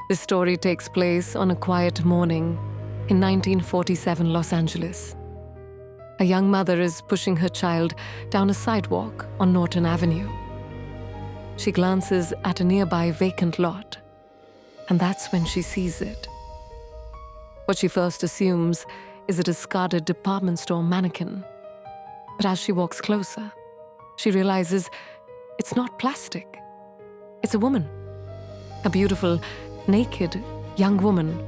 This story takes place on a quiet morning in 1947 Los Angeles. A young mother is pushing her child down a sidewalk on Norton Avenue. She glances at a nearby vacant lot, and that's when she sees it. What she first assumes is a discarded department store mannequin. But as she walks closer, she realizes it's not plastic. It's a woman. A beautiful, naked young woman,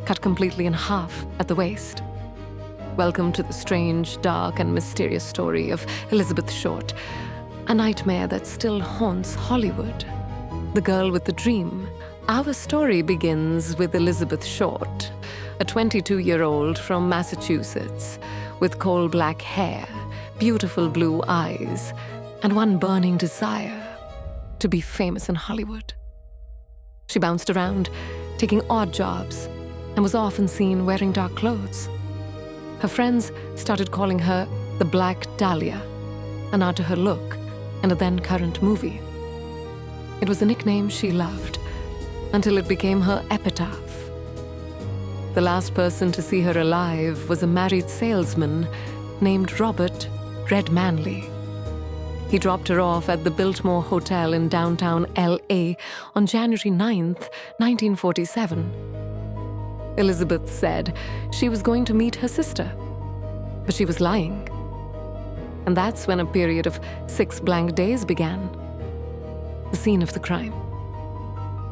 cut completely in half at the waist. Welcome to the strange, dark, and mysterious story of Elizabeth Short, a nightmare that still haunts Hollywood. The Girl with the Dream. Our story begins with Elizabeth Short, a 22-year-old from Massachusetts with coal black hair, beautiful blue eyes, and one burning desire to be famous in Hollywood. She bounced around, taking odd jobs, and was often seen wearing dark clothes. Her friends started calling her the Black Dahlia, a nod to her look and a then-current movie. It was a nickname she loved, until it became her epitaph. The last person to see her alive was a married salesman named Robert Red Manley. He dropped her off at the Biltmore Hotel in downtown L.A. on January 9th, 1947. Elizabeth said she was going to meet her sister, but she was lying. And that's when a period of 6 blank days began. The scene of the crime.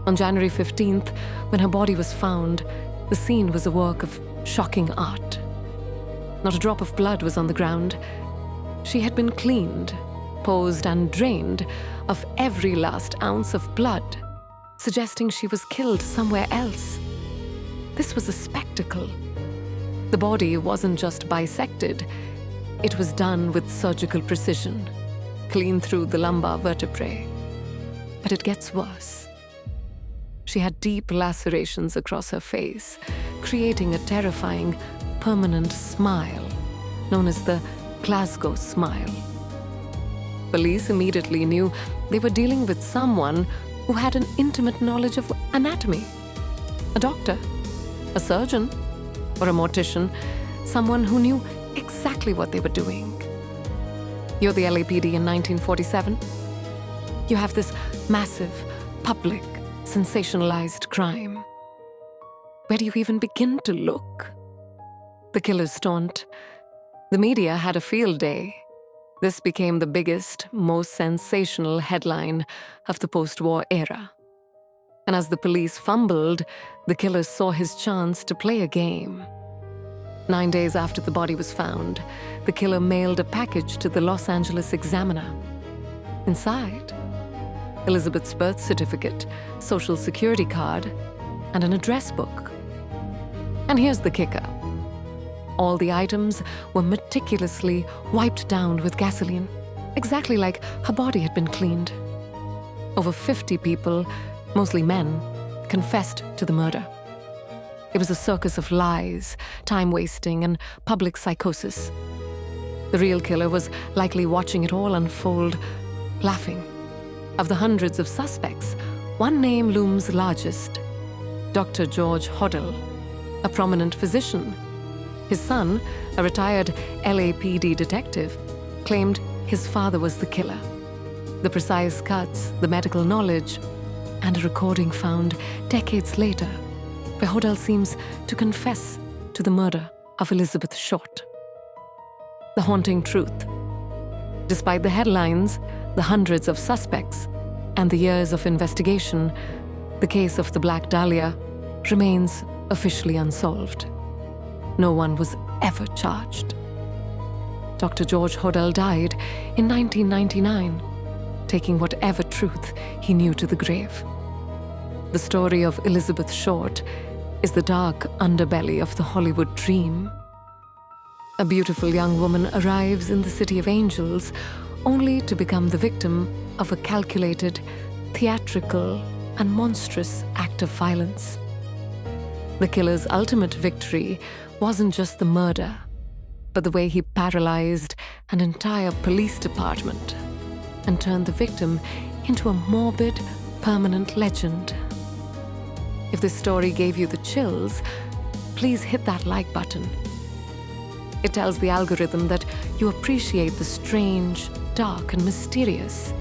On January 15th, when her body was found, the scene was a work of shocking art. Not a drop of blood was on the ground. She had been cleaned, posed, and drained of every last ounce of blood, suggesting she was killed somewhere else. This was a spectacle. The body wasn't just bisected, it was done with surgical precision, clean through the lumbar vertebrae. But it gets worse. She had deep lacerations across her face, creating a terrifying, permanent smile, known as the Glasgow smile. Police immediately knew they were dealing with someone who had an intimate knowledge of anatomy. A doctor, a surgeon, or a mortician, someone who knew exactly what they were doing. You're the LAPD in 1947. You have this massive, public, sensationalized crime. Where do you even begin to look? The killer's taunt. The media had a field day. This became the biggest, most sensational headline of the post-war era. And as the police fumbled, the killer saw his chance to play a game. 9 days after the body was found, the killer mailed a package to the Los Angeles Examiner. Inside, Elizabeth's birth certificate, social security card, and an address book. And here's the kicker. All the items were meticulously wiped down with gasoline, exactly like her body had been cleaned. Over 50 people, mostly men, confessed to the murder. It was a circus of lies, time-wasting, and public psychosis. The real killer was likely watching it all unfold, laughing. Of the hundreds of suspects, one name looms largest: Dr. George Hoddle, a prominent physician. His son, a retired LAPD detective, claimed his father was the killer. The precise cuts, the medical knowledge, and a recording found decades later, where Hoddle seems to confess to the murder of Elizabeth Short. The haunting truth. Despite the headlines, the hundreds of suspects, and the years of investigation, the case of the Black Dahlia remains officially unsolved. No one was ever charged. Dr. George Hoddle died in 1999, taking whatever truth he knew to the grave. The story of Elizabeth Short is the dark underbelly of the Hollywood dream. A beautiful young woman arrives in the City of Angels only to become the victim of a calculated, theatrical, and monstrous act of violence. The killer's ultimate victory wasn't just the murder, but the way he paralyzed an entire police department and turned the victim into a morbid, permanent legend. If this story gave you the chills, please hit that like button. It tells the algorithm that you appreciate the strange, dark, and mysterious.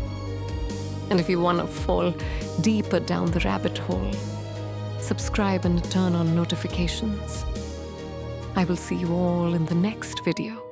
And if you want to fall deeper down the rabbit hole, subscribe and turn on notifications. I will see you all in the next video.